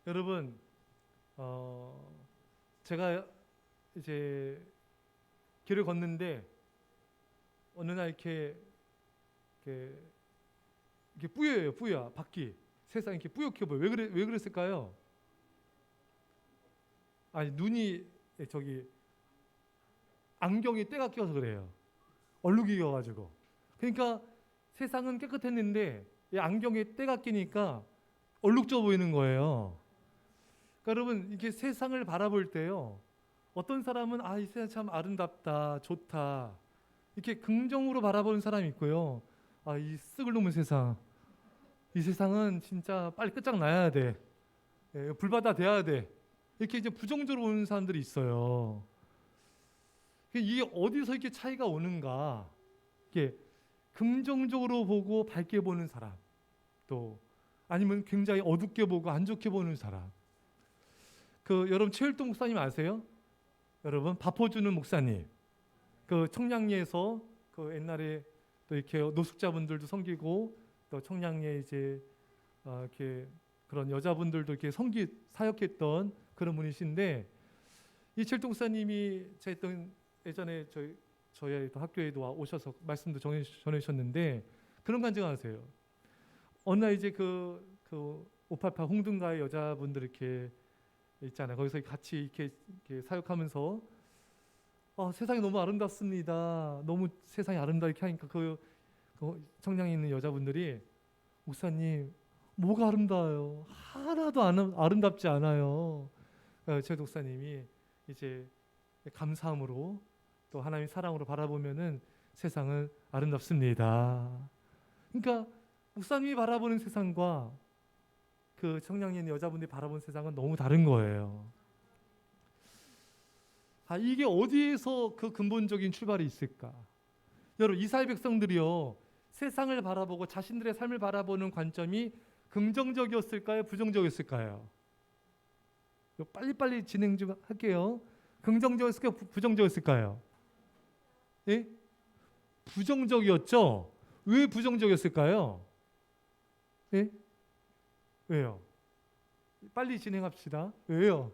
여러분, 제가 이제 길을 걷는데 어느 날 이렇게, 이렇게 뿌여요, 뿌여 밖이 세상이 이렇게 뿌옇게 보여. 왜 그랬을까요? 아니 눈이 저기 안경에 때가 껴서 그래요. 얼룩이 껴가지고. 그러니까 세상은 깨끗했는데 이 안경에 때가 끼니까 얼룩져 보이는 거예요. 그러니까 여러분 이렇게 세상을 바라볼 때요. 어떤 사람은 이 세상 참 아름답다, 좋다 이렇게 긍정으로 바라보는 사람이 있고요. 이 쓱을 놓은 세상, 이 세상은 진짜 빨리 끝장나야 돼. 불바다 돼야 돼. 이렇게 이제 부정적으로 보는 사람들이 있어요. 이게 어디서 이렇게 차이가 오는가? 이게 긍정적으로 보고 밝게 보는 사람, 또 아니면 굉장히 어둡게 보고 안 좋게 보는 사람. 여러분 최일동 목사님 아세요? 여러분 바포주는 목사님. 청량리에서 옛날에 또 이렇게 노숙자분들도 섬기고 또 청량리에 이제 이렇게 그런 여자분들도 이렇게 사역했던 그런 분이신데 이 최일동 목사님이 제가 했던 예전에 저희 학교에도 오셔서 말씀도 전해주셨는데 그런 간증하세요. 어느 날 이제 오팔팔 홍등가의 여자분들 이렇게 있잖아요. 거기서 같이 이렇게 사역하면서 세상이 너무 아름답습니다. 너무 세상이 아름답게 하니까 청량에 있는 여자분들이 목사님 뭐가 아름다워요? 하나도 아름답지 않아요. 최 목사님이 이제 감사함으로 또 하나님의 사랑으로 바라보면은 세상은 아름답습니다. 그러니까 목사님이 바라보는 세상과 청량리에 있는 여자분들이 바라보는 세상은 너무 다른 거예요. 이게 어디에서 그 근본적인 출발이 있을까? 여러분 이스라엘 백성들이요 세상을 바라보고 자신들의 삶을 바라보는 관점이 긍정적이었을까요? 부정적이었을까요? 빨리빨리 진행 좀 할게요. 긍정적이었을까요? 부정적이었을까요? 예? 부정적이었죠? 왜 부정적이었을까요? 예? 왜요? 빨리 진행합시다. 왜요?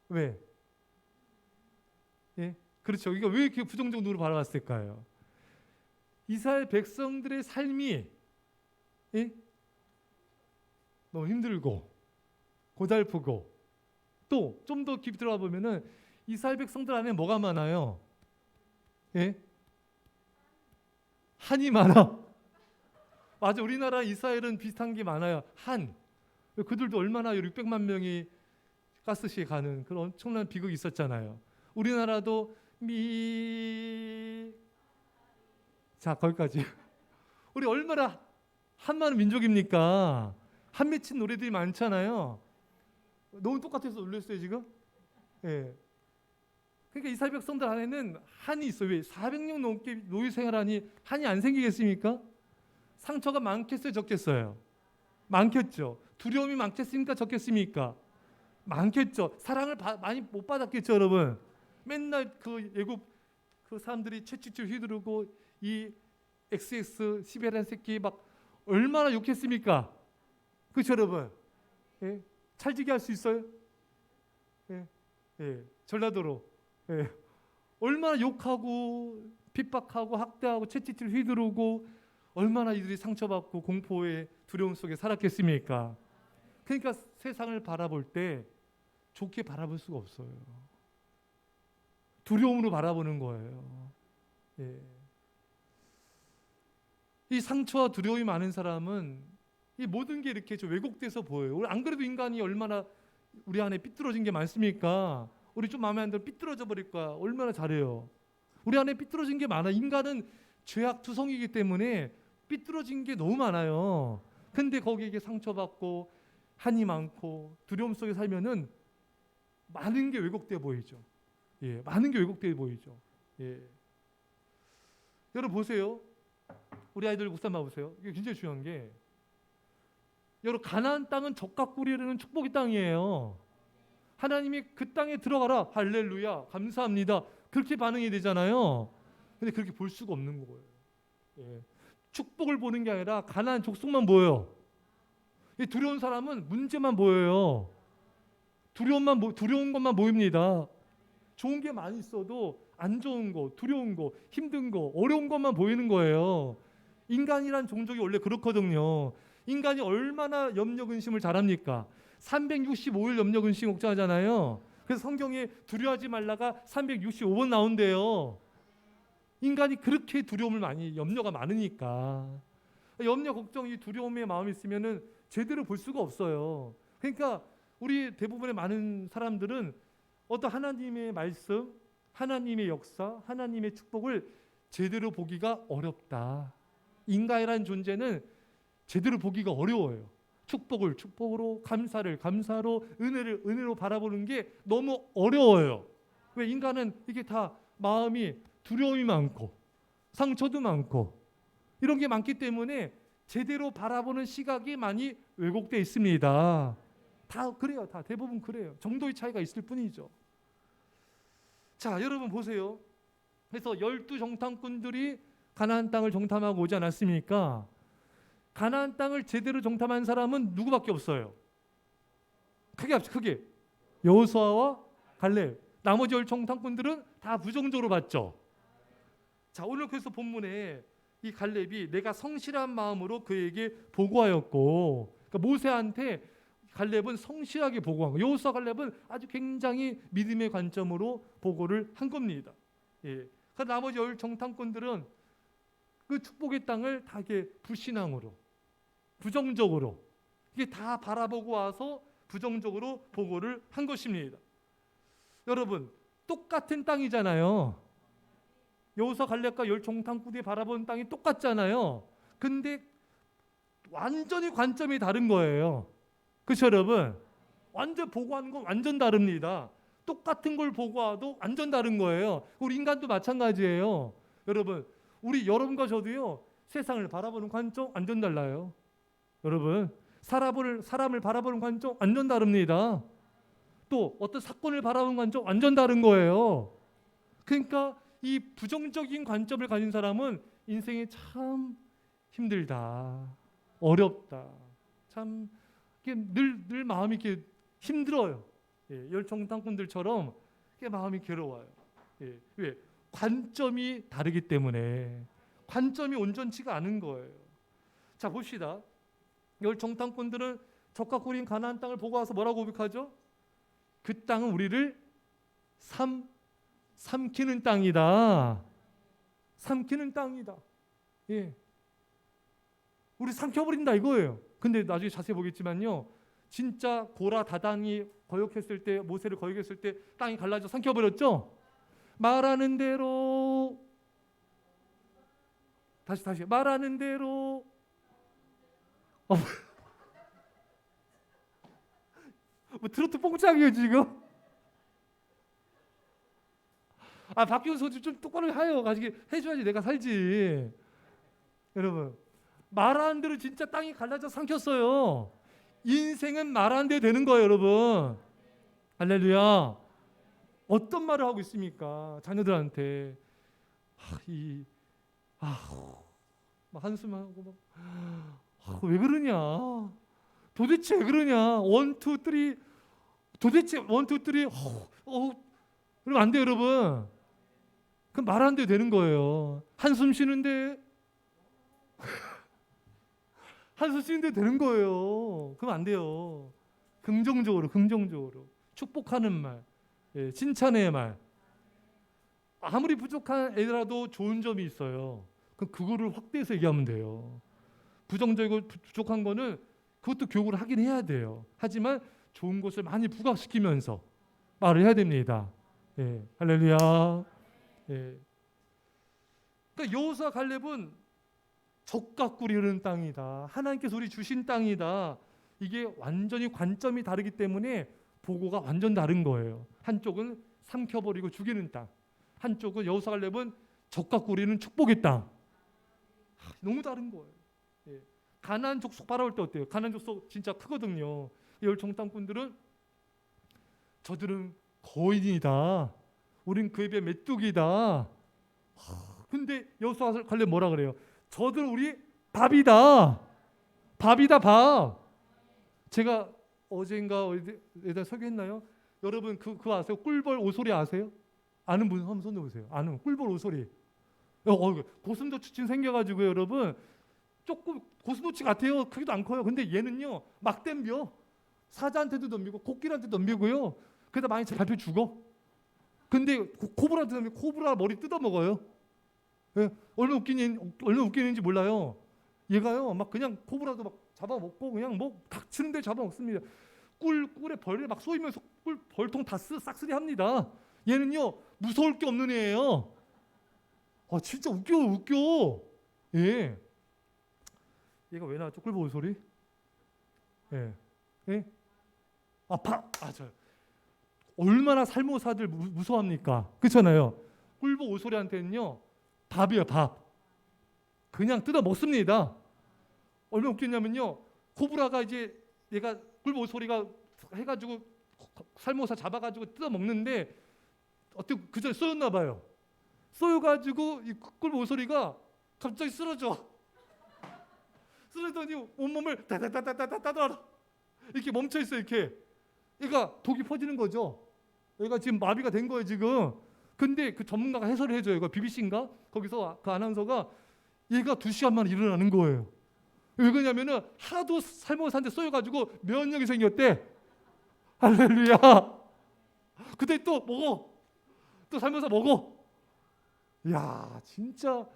왜? 예? 그렇죠. 그러니까 왜 이렇게 부정적 눈으로 바라봤을까요? 이스라엘 백성들의 삶이 너무 힘들고 고달프고 또 좀 더 깊이 들어가 보면은 이스라엘 백성들 안에 뭐가 많아요? 한이 많아. 맞아. 우리나라 이스라엘은 비슷한 게 많아요. 그들도 얼마나 600만 명이 가스시에 가는 그런 엄청난 비극이 있었잖아요. 우리나라도 자 거기까지. 우리 얼마나 한 많은 민족입니까? 한 맺힌 노래들이 많잖아요. 너무 똑같아서 놀랐어요 지금. 예. 그러니까 이스라엘 백성들 안에는 한이 있어요. 왜? 400년 넘게 노예 생활하니 한이 안 생기겠습니까? 상처가 많겠어요, 적겠어요? 많겠죠. 두려움이 많겠습니까, 적겠습니까? 많겠죠. 사랑을 많이 못 받았겠죠, 여러분. 맨날 애굽 사람들이 채찍질 휘두르고 이 XX 시베리안 새끼 막 얼마나 욕했습니까? 그렇죠, 여러분? 예? 찰지게 할 수 있어요? 예? 예. 전라도로. 예. 얼마나 욕하고 핍박하고 학대하고 채찍질 휘두르고 얼마나 이들이 상처받고 공포의 두려움 속에 살았겠습니까? 그러니까 세상을 바라볼 때 좋게 바라볼 수가 없어요. 두려움으로 바라보는 거예요. 예. 이 상처와 두려움이 많은 사람은 이 모든 게 이렇게 좀 왜곡돼서 보여요. 안 그래도 인간이 얼마나 우리 안에 삐뚤어진 게 많습니까? 우리 좀 마음에 안 들어 삐뚤어져 버릴 거야. 얼마나 잘해요. 우리 안에 삐뚤어진 게 많아. 인간은 죄악 투성이기 때문에 삐뚤어진 게 너무 많아요. 근데 거기에 상처받고 한이 많고 두려움 속에 살면은 많은 게 왜곡돼 보이죠. 예, 많은 게 왜곡돼 보이죠. 예. 여러분 보세요. 우리 아이들 목사님 봐보세요. 이게 굉장히 중요한 게 여러분 가나안 땅은 적과 꿀이 흐르는 축복의 땅이에요. 하나님이 그 땅에 들어가라 할렐루야 감사합니다 그렇게 반응이 되잖아요. 근데 그렇게 볼 수가 없는 거예요. 예. 축복을 보는 게 아니라 가나안 족속만 보여요. 두려운 사람은 문제만 보여요. 두려운 것만 보입니다. 좋은 게 많이 있어도 안 좋은 거, 두려운 거, 힘든 거, 어려운 것만 보이는 거예요. 인간이란 종족이 원래 그렇거든요. 인간이 얼마나 염려 근심을 잘합니까? 365일 염려 근심 걱정하잖아요. 그래서 성경에 두려워하지 말라가 365번 나온대요. 인간이 그렇게 염려가 많으니까. 염려, 걱정, 이 두려움의 마음이 있으면은 제대로 볼 수가 없어요. 그러니까 우리 대부분의 많은 사람들은 어떤 하나님의 말씀, 하나님의 역사, 하나님의 축복을 제대로 보기가 어렵다. 인간이라는 존재는 제대로 보기가 어려워요. 축복을 축복으로, 감사를 감사로, 은혜를 은혜로 바라보는 게 너무 어려워요. 왜? 인간은 이게 다 마음이 두려움이 많고 상처도 많고 이런 게 많기 때문에 제대로 바라보는 시각이 많이 왜곡되어 있습니다. 다 그래요. 다 대부분 그래요. 정도의 차이가 있을 뿐이죠. 자, 여러분 보세요. 그래서 12정탐꾼들이 가나안 땅을 정탐하고 오지 않았습니까? 가나안 땅을 제대로 정탐한 사람은 누구밖에 없어요. 크게 합시다. 크게. 여호수아와 갈렙. 나머지 10정탐꾼들은 다 부정적으로 봤죠. 자, 오늘 그래서 본문에 이 갈렙이 내가 성실한 마음으로 그에게 보고하였고, 그러니까 모세한테 갈렙은 성실하게 보고한 거예요. 여호수아 갈렙은 아주 굉장히 믿음의 관점으로 보고를 한 겁니다. 예. 그 나머지 10정탐꾼들은 그 축복의 땅을 다 이렇게 불신앙으로, 부정적으로 이게 다 바라보고 와서 부정적으로 보고를 한 것입니다. 여러분, 똑같은 땅이잖아요. 여호수아 갈렙과 10정탐꾼이 바라보는 땅이 똑같잖아요. 근데 완전히 관점이 다른 거예요. 그렇죠, 여러분? 완전 보고하는 건 완전 다릅니다. 똑같은 걸 보고와도 완전 다른 거예요. 우리 인간도 마찬가지예요. 여러분, 여러분과 저도요, 세상을 바라보는 관점 완전 달라요. 여러분, 사람을 바라보는 관점 완전 다릅니다. 또 어떤 사건을 바라보는 관점 완전 다른 거예요. 그러니까 이 부정적인 관점을 가진 사람은 인생이 참 힘들다, 어렵다, 참 늘 마음이 이렇게 힘들어요. 예, 열정탐꾼들처럼 마음이 괴로워요. 예, 왜? 관점이 다르기 때문에, 관점이 온전치가 않은 거예요. 자, 봅시다. 열정탐꾼들은 적과 꿀인 가나안 땅을 보고 와서 뭐라고 고백하죠? 그 땅은 우리를 삼키는 땅이다. 삼키는 땅이다. 예. 우리 삼켜버린다 이거예요. 근데 나중에 자세히 보겠지만요, 진짜 고라 다단이 거역했을 때, 모세를 거역했을 때 땅이 갈라져 삼켜버렸죠. 말하는 대로, 다시 말하는 대로. 뭐 트로트 뽕짝이에요 지금? 박기훈 선수 좀 똑바로 해요. 가지고 해줘야지 내가 살지. 여러분, 말하는 대로 진짜 땅이 갈라져 삼켰어요. 인생은 말하는 대로 되는 거예요, 여러분. 할렐루야. 어떤 말을 하고 있습니까? 자녀들한테 막 한숨하고 왜 그러냐? 도대체 왜 그러냐? 원투 쓰리 도대체 원투 쓰리 그러면 안 돼요, 여러분. 그럼 말하는 대로 되는 거예요. 한숨 쉬는데 한숨 쉬는데 되는 거예요. 그럼 안 돼요. 긍정적으로 축복하는 말, 예, 칭찬의 말. 아무리 부족한 애라도 좋은 점이 있어요. 그럼 그거를 확대해서 얘기하면 돼요. 부정적이고 부족한 거는 그것도 교육을 하긴 해야 돼요. 하지만 좋은 것을 많이 부각시키면서 말을 해야 됩니다. 예, 할렐루야. 예. 그러니까 여호수아 갈렙은 적과 꿀이 흐르는 땅이다. 하나님께서 우리 주신 땅이다. 이게 완전히 관점이 다르기 때문에 보고가 완전 다른 거예요. 한쪽은 삼켜버리고 죽이는 땅, 한쪽은 여호수아 갈렙은 적과 꿀이는 축복의 땅. 너무 다른 거예요. 예. 가나안 족속 바라볼 때 어때요? 가나안 족속 진짜 크거든요. 열정탐꾼들은 저들은 거인이다. 우린 그에 비해 메뚜기다. 근데 여호수아 갈렙 뭐라 그래요? 저들 우리 밥이다. 밥이다, 밥. 제가 어제인가 어디다 소개했나요? 여러분 그거 아세요? 꿀벌 오소리 아세요? 아는 분 한번 손 들어보세요. 아는 꿀벌 오소리. 고슴도치쯤 생겨가지고 여러분 조금 고슴도치 같아요. 크기도 안 커요. 근데 얘는요 막 댐벼. 사자한테도 덤비고 코끼리한테도 덤비고요. 그러다 많이 잡혀 죽어. 근데 코브라한테 덤비고 코브라 머리 뜯어 먹어요. 예, 얼마나 웃기는지 몰라요. 얘가요 막 그냥 코브라도 막 잡아먹고 그냥 뭐 닥치는데 잡아먹습니다. 꿀에 벌레 막 쏘이면서 꿀 벌통 다 싹쓸이 합니다. 얘는요 무서울 게 없는 애예요. 진짜 웃겨. 예. 얘가 왜 나왔죠? 꿀벌 소리? 예. 예? 저 얼마나 살모사들 무서워합니까? 그렇잖아요. 꿀벌 오소리한테는요 밥이에요, 밥. 그냥 뜯어 먹습니다. 얼마나 웃겼냐면요. 코브라가 이제 얘가 꿀벌 오소리가 해가지고 살모사 잡아가지고 뜯어 먹는데 어떻게 그전에 쏘였나 봐요. 쏘여가지고 이 꿀벌 오소리가 갑자기 쓰러져. 쓰러더니 온몸을 따다다다다다다 이렇게 멈춰 있어 이렇게. 얘가 독이 퍼지는 거죠. 얘가 지금 마비가 된 거예요 지금. 근데 그 전문가가 해설을 해줘요. 이거 BBC인가? 거기서 그 아나운서가 얘가 2시간 만에 일어나는 거예요. 왜 그러냐면은 하도 살모사한테 쏘여가지고 면역이 생겼대. 할렐루야. 그때 또 먹어. 또 살모사 먹어. 이야 진짜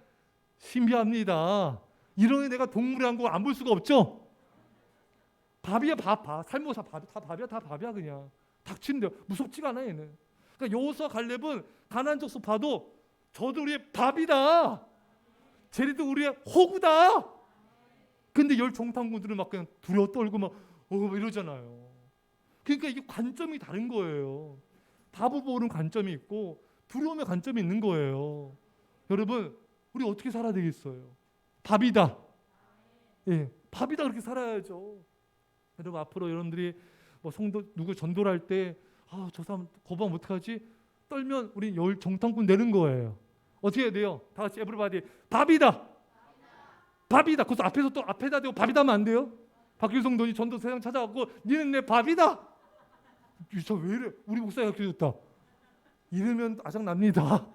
신비합니다. 이런 애 내가 동물이란 거 안 볼 수가 없죠. 밥이야 밥. 살모사 다 밥이야 그냥. 닥치는데 무섭지가 않아 얘는. 그러니까 여호수아 갈렙은 가나안 족속 봐도 저도 우리의 밥이다. 쟤네도 우리의 호구다. 근데 열 정탐꾼들은 막 그냥 두려워 떨고 막 이러잖아요. 그러니까 이게 관점이 다른 거예요. 밥을 보는 관점이 있고 두려움의 관점이 있는 거예요. 여러분 우리 어떻게 살아야 되겠어요? 밥이다. 예, 밥이다 그렇게 살아야죠. 여러분 앞으로 여러분들이 뭐 성도 누구 전도를 할 때 저 사람 거부하면 어떡하지? 떨면 우리 열 정탐꾼 내는 거예요. 어떻게 해야 돼요? 다 같이 에브리바디 밥이다. 그래서 앞에서 또 앞에다 대고 밥이다 하면 안 돼요? 박길성 돈이 전도 세상 찾아갖고 니는 내 밥이다. 저 왜 이래? 우리 목사가 그랬다. 이러면 아장납니다.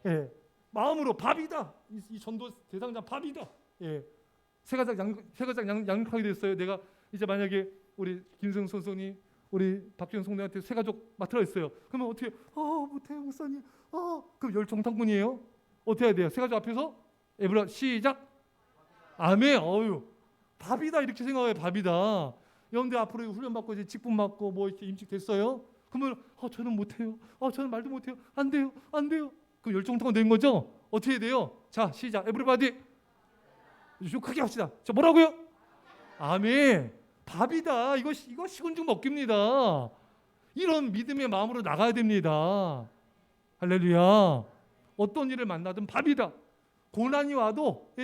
예, 마음으로 밥이다. 이 전도 대상자 밥이다. 예, 세 가지 양육하게 됐어요. 내가 이제 만약에 우리 김성 선생님, 우리 박지원 성도한테 세 가족 맡으라 했어요. 그러면 어떻게? 못해요 목사님. 그럼 열 정탐꾼이에요. 어떻게 해야 돼요? 세 가족 앞에서 에브라 시작. 아멘. 밥이다 이렇게 생각해요. 밥이다. 여러분들 앞으로 훈련 받고 이제 직분 받고 뭐 이렇게 임직 됐어요. 그러면 저는 못해요. 저는 말도 못해요. 안 돼요. 그럼 열 정탐꾼 된 거죠? 어떻게 해야 돼요? 자 시작. 에브리바디. 좀 크게 합시다. 자 뭐라고요? 아멘. 밥이다. 이거 식은죽 먹깁니다. 이런 믿음의 마음으로 나가야 됩니다. 할렐루야. 어떤 일을 만나든 밥이다. 고난이 와도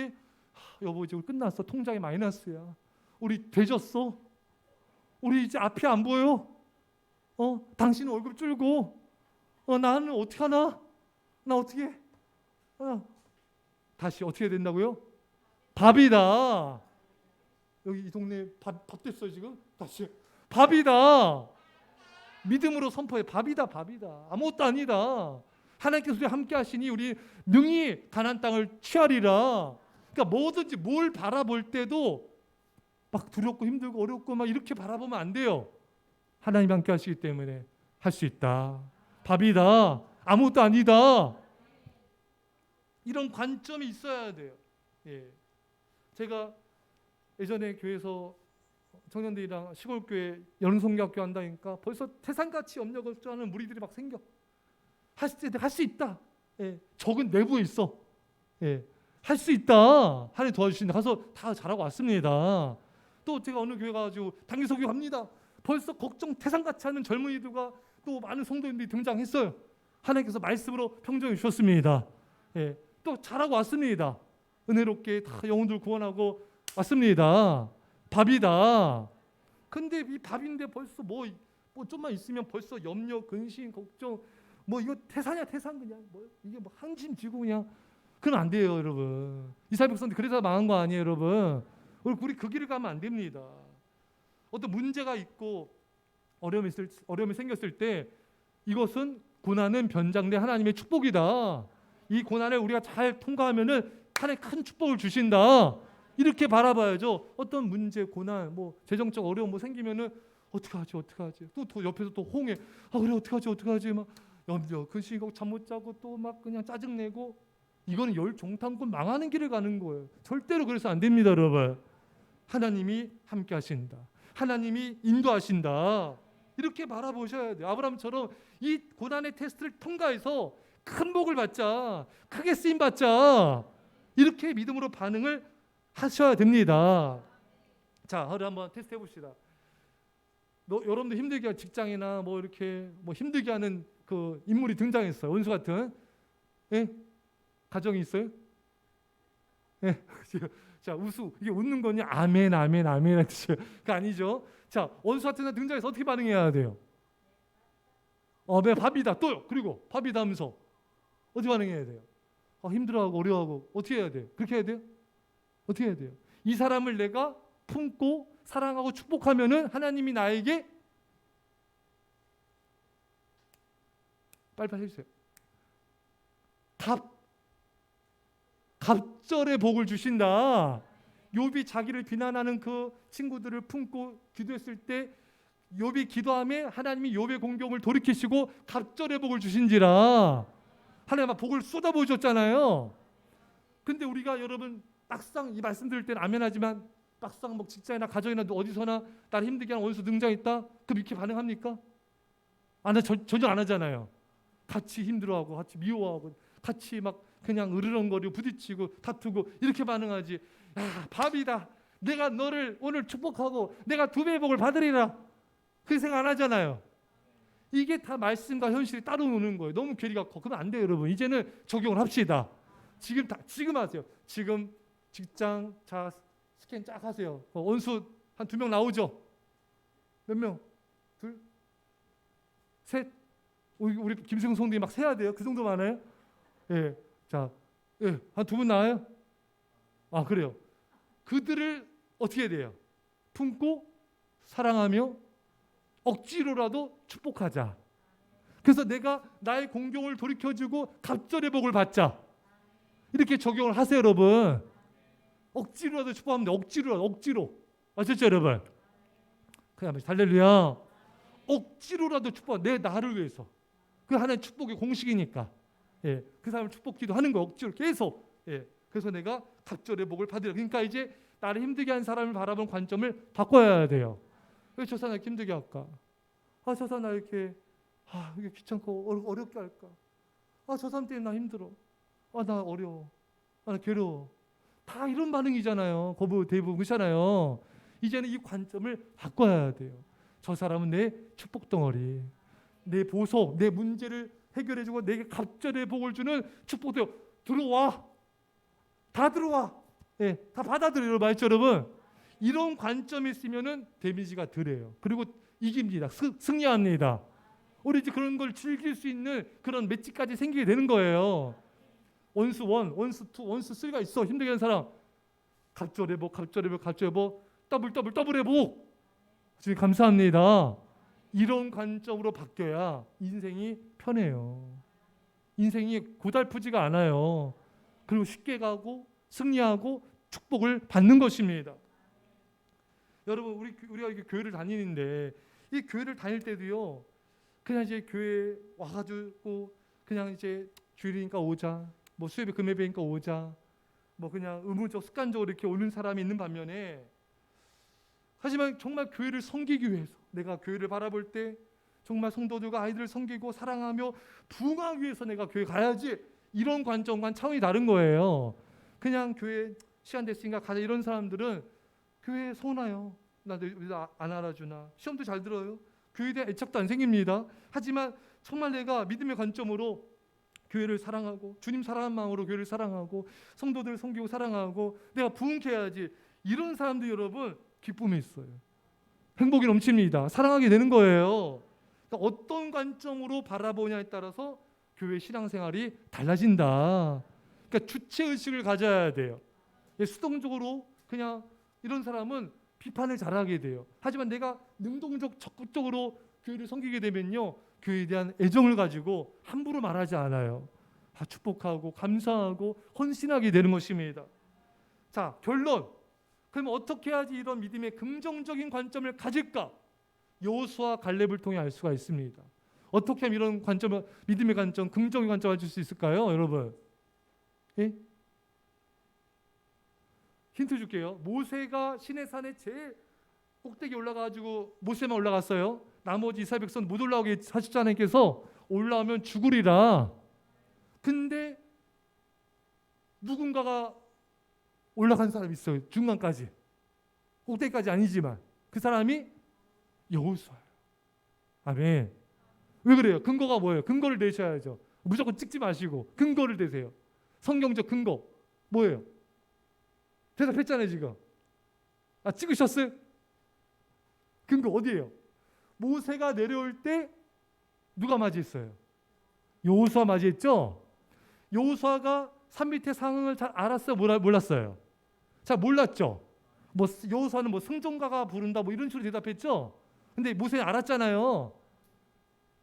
여보 이제 끝났어. 통장에 마이너스야. 우리 되졌어. 우리 이제 앞이 안 보여. 당신은 월급 줄고 나는 어떻게 하나? 나 어떻게 해? 다시 어떻게 해야 된다고요? 밥이다. 여기 이 동네 밥 됐어요 지금? 다시 밥이다. 믿음으로 선포해. 밥이다. 아무것도 아니다. 하나님께서 우리 함께 하시니 우리 능히 가나안 땅을 취하리라. 그러니까 뭐든지 뭘 바라볼 때도 막 두렵고 힘들고 어렵고 막 이렇게 바라보면 안 돼요. 하나님 함께 하시기 때문에 할 수 있다. 밥이다. 아무것도 아니다. 이런 관점이 있어야 돼요. 예. 제가 예전에 교회에서 청년들이랑 시골교회 여름성교학교 한다니까 벌써 태산같이 염려 걱정하는 무리들이 막 생겨. 할 수 있다. 예. 적은 내부에 있어. 예. 할 수 있다. 하나님 도와주신다. 가서 다 잘하고 왔습니다. 또 제가 어느 교회 가가지고 단기소교 합니다. 벌써 걱정 태산같이 하는 젊은이들과 또 많은 성도님들이 등장했어요. 하나님께서 말씀으로 평정해 주셨습니다. 예. 또 잘하고 왔습니다. 은혜롭게 다 영혼들 구원하고 왔습니다. 밥이다. 근데 이 밥인데 벌써 뭐 좀만 있으면 벌써 염려, 근심, 걱정 이거 태산이야 태산 그냥 이게 항심 지고 그냥 그건 안 돼요 여러분. 이스라엘 백성들 그래서 망한 거 아니에요 여러분. 우리 그 길을 가면 안 됩니다. 어떤 문제가 있고 어려움이 생겼을 때 이것은 고난은 변장된 하나님의 축복이다. 이 고난을 우리가 잘 통과하면은 하나님 큰 축복을 주신다. 이렇게 바라봐야죠. 어떤 문제, 고난, 뭐 재정적 어려움 뭐 생기면은 어떡하지? 또 옆에서 또 홍해. 그래 어떡하지? 막 염려, 근심하고 잠 못 자고 또 막 그냥 짜증 내고 이거는 열종탄군 망하는 길을 가는 거예요. 절대로 그래서 안 됩니다, 여러분. 하나님이 함께 하신다. 하나님이 인도하신다. 이렇게 바라보셔야 돼요. 아브라함처럼 이 고난의 테스트를 통과해서 큰 복을 받자, 크게 쓰임 받자, 이렇게 믿음으로 반응을 하셔야 됩니다. 자, 하루 한번 테스트 해봅시다. 여러분도 힘들게 하는 직장이나 뭐 이렇게 뭐 힘들게 하는 그 인물이 등장했어요. 원수 같은 가정이 있어요? 자, 이게 웃는 거냐? 아멘 뜻이에요. 그거 아니죠. 자, 원수 같은 애 등장해서 어떻게 반응해야 돼요? 네, 밥이다. 또요. 그리고 밥이다 하면서 어떻게 반응해야 돼요? 힘들어하고 어려워하고 어떻게 해야 돼요? 그렇게 해야 돼요? 어떻게 해야 돼요? 이 사람을 내가 품고 사랑하고 축복하면은 하나님이 나에게 빨리빨리 해주세요. 갑절의 복을 주신다. 욥이 자기를 비난하는 그 친구들을 품고 기도했을 때 욥이 기도함에 하나님이 욥의 공경을 돌이키시고 갑절의 복을 주신지라. 하나님 막 복을 쏟아부으셨잖아요. 근데 우리가 여러분 막상 이 말씀 들을 때는 아멘하지만 막상 뭐 직장이나 가정이나 어디서나 나를 힘들게 하는 원수 등장했다. 그럼 이렇게 반응합니까? 전혀 안 하잖아요. 같이 힘들어하고 같이 미워하고 같이 막 그냥 으르렁거리고 부딪히고 다투고 이렇게 반응하지. 밥이다. 내가 너를 오늘 축복하고 내가 2배의 복을 받으리라. 그 생각 안 하잖아요. 이게 다 말씀과 현실이 따로 노는 거예요. 너무 괴리가 커. 그러면 안 돼요, 여러분. 이제는 적용을 합시다. 지금 하세요. 지금 직장 자 스캔 쫙 하세요. 원수 한 2명 나오죠? 몇 명? 2? 3? 우리 김승훈 성도님 막 세야 돼요. 그 정도 많아요? 예. 자, 한 2분 나와요? 그래요. 그들을 어떻게 해야 돼요? 품고 사랑하며 억지로라도 축복하자. 그래서 내가 나의 공경을 돌이켜주고 갑절의 복을 받자. 이렇게 적용을 하세요, 여러분. 억지로라도 축복하면 돼. 억지로. 아셨죠, 여러분? 그냥 할렐루야. 억지로라도 축복. 내 나를 위해서. 그 하나의 축복의 공식이니까. 그 사람을 축복기도 하는 거 억지로 계속. 그래서 내가 갑절의 복을 받으라. 그러니까 이제 나를 힘들게 한 사람을 바라보는 관점을 바꿔야 돼요. 왜 저 사람 이렇게 힘들게 할까? 저 사람 나 이렇게 이게 귀찮고 어렵게 할까? 저 사람 때문에 나 힘들어. 나 어려워. 나 괴로워. 다 이런 반응이잖아요. 대부분 그렇잖아요. 이제는 이 관점을 바꿔야 돼요. 저 사람은 내 축복 덩어리, 내 보석, 내 문제를 해결해주고 내게 갑절의 복을 주는 축복도 들어와. 다 들어와. 다 받아들여요. 맞죠, 여러분? 이런 관점이 있으면은 데미지가 덜해요. 그리고 이깁니다. 승리합니다. 우리 이제 그런 걸 즐길 수 있는 그런 맷집까지 생기게 되는 거예요. 원수 1, 원수 2, 원수 3가 있어. 힘들게 하는 사람. 갑절의 복, 더블의 복. 주님 감사합니다. 이런 관점으로 바뀌어야 인생이 편해요. 인생이 고달프지가 않아요. 그리고 쉽게 가고 승리하고 축복을 받는 것입니다. 여러분 우리가 이렇게 교회를 다니는데 이 교회를 다닐 때도요. 그냥 이제 교회 와가지고 그냥 이제 주일이니까 오자, 뭐 수요일 금요일이니까 오자, 뭐 그냥 의무적 습관적으로 이렇게 오는 사람이 있는 반면에 하지만 정말 교회를 섬기기 위해서 내가 교회를 바라볼 때 정말 성도들과 아이들을 섬기고 사랑하며 부흥하기 위해서 내가 교회 가야지 이런 관점과는 차원이 다른 거예요. 그냥 교회 시간 됐으니까 가자 이런 사람들은 교회에 서운해요. 안 알아주나. 시험도 잘 들어요. 교회에 대한 애착도 안 생깁니다. 하지만 정말 내가 믿음의 관점으로 교회를 사랑하고 주님 사랑하는 마음으로 교회를 사랑하고 성도들을 섬기고 사랑하고 내가 부흥케 해야지 이런 사람들 여러분 기쁨이 있어요. 행복이 넘칩니다. 사랑하게 되는 거예요. 그러니까 어떤 관점으로 바라보냐에 따라서 교회 신앙생활이 달라진다. 그러니까 주체의식을 가져야 돼요. 수동적으로 그냥 이런 사람은 비판을 잘하게 돼요. 하지만 내가 능동적 적극적으로 교회를 섬기게 되면요, 교회에 대한 애정을 가지고 함부로 말하지 않아요. 축복하고 감사하고 헌신하게 되는 것입니다. 자, 결론. 그럼 어떻게 해야지 이런 믿음의 긍정적인 관점을 가질까? 여호수아 갈렙을 통해 알 수가 있습니다. 어떻게 하면 이런 관점을, 믿음의 관점, 긍정의 관점을 가질 수 있을까요, 여러분? 예? 힌트 줄게요. 모세가 시내산에 제일 꼭대기 올라가가지고 모세만 올라갔어요. 나머지 이스라엘 백성 못 올라오게 하셨잖아요. 하나님께서 올라오면 죽으리라. 근데 누군가가 올라간 사람이 있어요. 중간까지. 꼭대기까지 아니지만 그 사람이 여호수아예요. 아멘. 왜 그래요? 근거가 뭐예요? 근거를 내셔야죠. 무조건 찍지 마시고 근거를 대세요. 성경적 근거 뭐예요? 대답했잖아요 지금. 찍으셨어요? 근거 어디예요? 모세가 내려올 때 누가 맞이했어요? 여호수아 맞이했죠? 여호수아가 산 밑의 상황을 잘 알았어요? 몰랐어요? 잘 몰랐죠? 여호수아는 승종가가 부른다 이런 식으로 대답했죠? 근데 모세는 알았잖아요.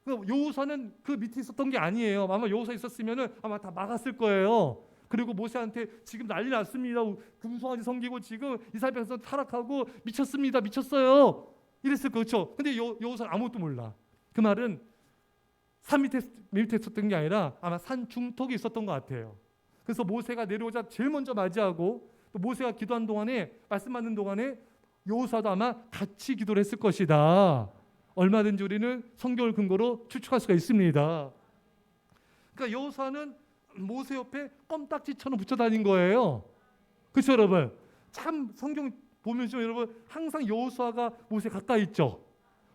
여호수아는 그 밑에 있었던 게 아니에요. 아마 여호수아 있었으면 아마 다 막았을 거예요. 그리고 모세한테 지금 난리 났습니다. 금송아지 섬기고 지금 이스라엘 백성 타락하고 미쳤습니다. 미쳤어요. 이랬을 거 그렇죠? 근데 여호수아는 아무것도 몰라. 그 말은 산 밑에 있었던 게 아니라 아마 산 중턱에 있었던 것 같아요. 그래서 모세가 내려오자 제일 먼저 맞이하고 또 모세가 기도한 동안에 말씀 받는 동안에 여호수아도 아마 같이 기도를 했을 것이다. 얼마든지 우리는 성경을 근거로 추측할 수가 있습니다. 그러니까 여호수아는 모세 옆에 껌딱지처럼 붙여 다닌 거예요. 그렇죠, 여러분? 참 성경 보면서 여러분 항상 여호수아가 모세 가까이 있죠.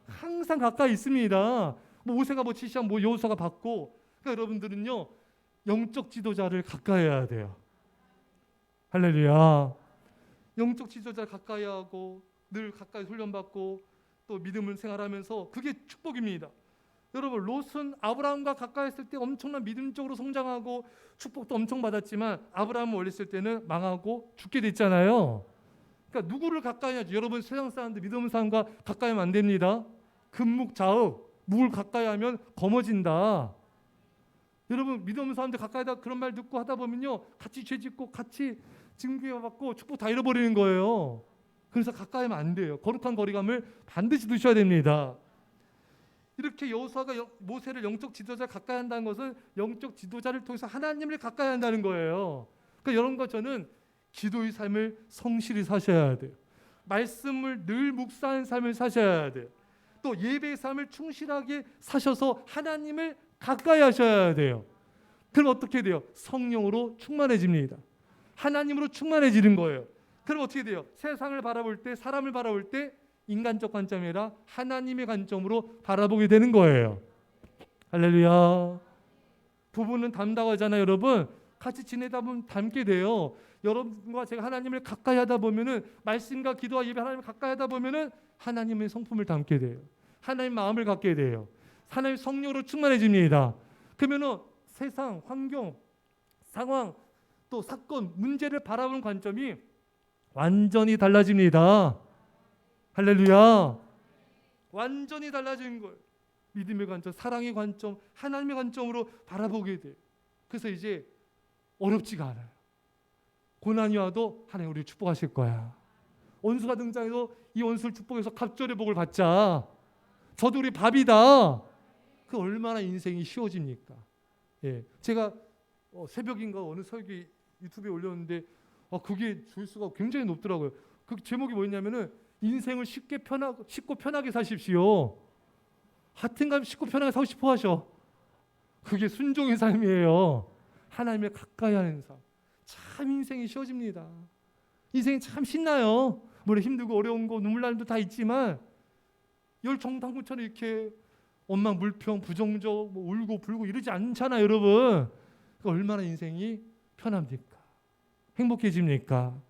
항상 가까이 있습니다. 모세가 지시하면 여호수아가 받고. 그러니까 여러분들은요 영적 지도자를 가까이 해야 돼요. 할렐루야. 영적 지도자 가까이 하고 늘 가까이 훈련받고 또 믿음을 생활하면서 그게 축복입니다. 여러분 롯은 아브라함과 가까이 있을 때 엄청난 믿음적으로 성장하고 축복도 엄청 받았지만 아브라함은 원래 있을 때는 망하고 죽게 됐잖아요. 그러니까 누구를 가까이 하죠? 여러분 세상 사람들 믿음 사람과 가까이 하면 안 됩니다. 금묵자흑 묵을 가까이 하면 검어진다. 여러분 믿음 사람들 가까이다 그런 말 듣고 하다 보면요 같이 죄짓고 같이 징계받고 축복 다 잃어버리는 거예요. 그래서 가까이 하면 안 돼요. 거룩한 거리감을 반드시 두셔야 됩니다. 이렇게 여호수아가 모세를 영적 지도자 가까이 한다는 것은 영적 지도자를 통해서 하나님을 가까이 한다는 거예요. 그러니까 이런 거 저는 기도의 삶을 성실히 사셔야 돼요. 말씀을 늘 묵상하는 삶을 사셔야 돼요. 또 예배의 삶을 충실하게 사셔서 하나님을 가까이 하셔야 돼요. 그럼 어떻게 돼요? 성령으로 충만해집니다. 하나님으로 충만해지는 거예요. 그럼 어떻게 돼요? 세상을 바라볼 때, 사람을 바라볼 때 인간적 관점이 아니라 하나님의 관점으로 바라보게 되는 거예요. 할렐루야. 부부는 닮다고하잖아요, 여러분. 같이 지내다 보면 닮게 돼요. 여러분과 제가 하나님을 가까이 하다 보면은 말씀과 기도와 예배 하나님을 가까이 하다 보면은 하나님의 성품을 닮게 돼요. 하나님 마음을 갖게 돼요. 하나님 성령으로 충만해집니다. 그러면은 세상, 환경, 상황, 또 사건, 문제를 바라보는 관점이 완전히 달라집니다. 할렐루야. 완전히 달라지는 거예요. 믿음의 관점, 사랑의 관점, 하나님의 관점으로 바라보게 돼요. 그래서 이제 어렵지가 않아요. 고난이 와도 하나님 우리를 축복하실 거야. 원수가 등장해도 이 원수를 축복해서 갑절의 복을 받자. 저도 우리 밥이다. 그 얼마나 인생이 쉬워집니까? 예, 제가 새벽인가 어느 설교 유튜브에 올렸는데 그게 조회수가 굉장히 높더라고요. 그 제목이 뭐였냐면은 인생을 쉽고 편하게 사십시오. 하여튼간 쉽고 편하게 사고 싶어 하셔. 그게 순종의 삶이에요. 하나님을 가까이 하는 삶. 참 인생이 쉬워집니다. 인생이 참 신나요. 물론 힘들고 어려운 거 눈물 나는 도 다 있지만 열정당구처럼 이렇게 원망불평 부정적 울고 불고 이러지 않잖아요, 여러분. 얼마나 인생이 편합니까? 행복해집니까?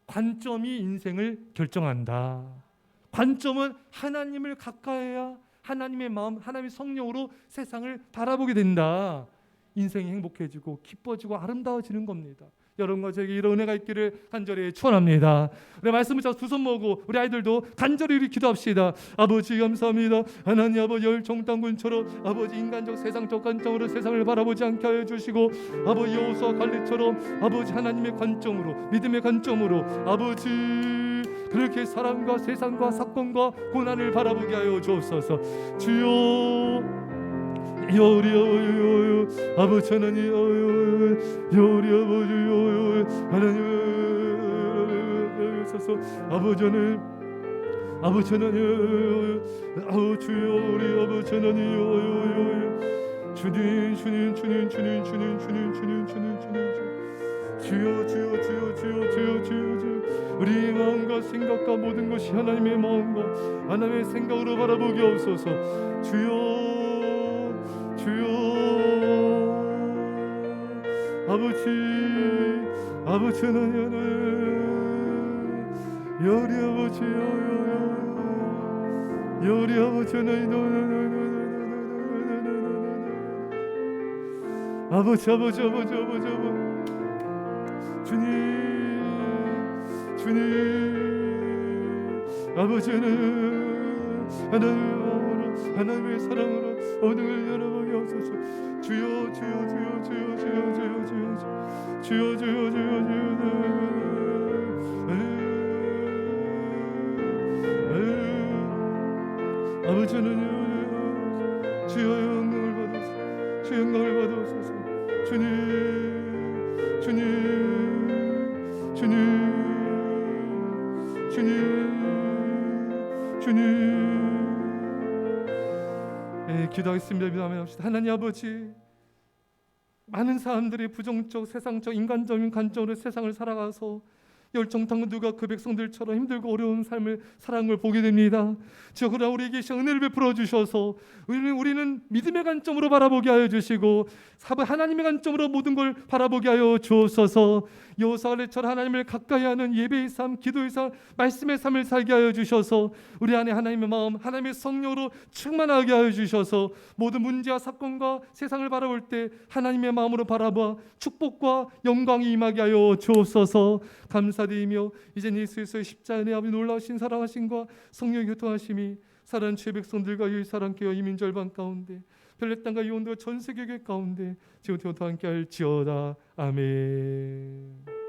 관점이 인생을 결정한다. 관점은 하나님을 가까이해야 하나님의 마음, 하나님의 성령으로 세상을 바라보게 된다. 인생이 행복해지고 기뻐지고 아름다워지는 겁니다. 여러분과 저에게 이런 은혜가 있기를 간절히 축원합니다. 우리 말씀을 두 손 모으고 우리 아이들도 간절히 우리 기도합시다. 아버지 감사합니다. 하나님 아버지 열정당군처럼 아버지 인간적 세상적 관점으로 세상을 바라보지 않게 하여 주시고 아버지 여호수아 갈렙처럼 아버지 하나님의 관점으로 믿음의 관점으로 아버지 그렇게 사람과 세상과 사건과 고난을 바라보게 하여 주옵소서. 주여 우리 아버지 하나님 우리 아버지 하나님 아버지 하나님 아버지 하나님 주여 우리 아버지 하나님 주님 주여 우리 마음과 생각과 모든 것이 하나님의 마음과 하나님의 생각으로 바라보게 하옵소서. 주여 아버지 하나님 우리 아버지 하나님 아버지 주님 아버지 하나님의 사랑으로 어둠을 열어보게 하소서. 주여 아버지 하나님 주여 영광을 받으소서. 주님 기도하겠습니다. 믿음합시다. 하나님 아버지 많은 사람들이 부정적 세상적 인간적인 관점으로 세상을 살아가서 열정당군들과 그 백성들처럼 힘들고 어려운 삶을 살아가는 걸 보게 됩니다. 주여 그러나 우리에게 은혜를 베풀어 주셔서 우리는 믿음의 관점으로 바라보게 하여 주시고 하나님의 관점으로 모든 걸 바라보게 하여 주옵소서. 여호수아 갈렙처럼 하나님을 가까이 하는 예배의 삶, 기도의 삶, 말씀의 삶을 살게 하여 주셔서 우리 안에 하나님의 마음, 하나님의 성령으로 충만하게 하여 주셔서 모든 문제와 사건과 세상을 바라볼 때 하나님의 마음으로 바라봐 축복과 영광이 임하게 하여 주옵소서. 감사드리며 이제 예수의 십자가의 아버지 놀라우신 사랑하심과 성령의 교통하심이 사랑하는 주의 백성들과 이 사랑케어 이민 절반 가운데 별내 땅과 이온도 전 세계 교회 가운데 지금부터 함께 할지어다. 아멘.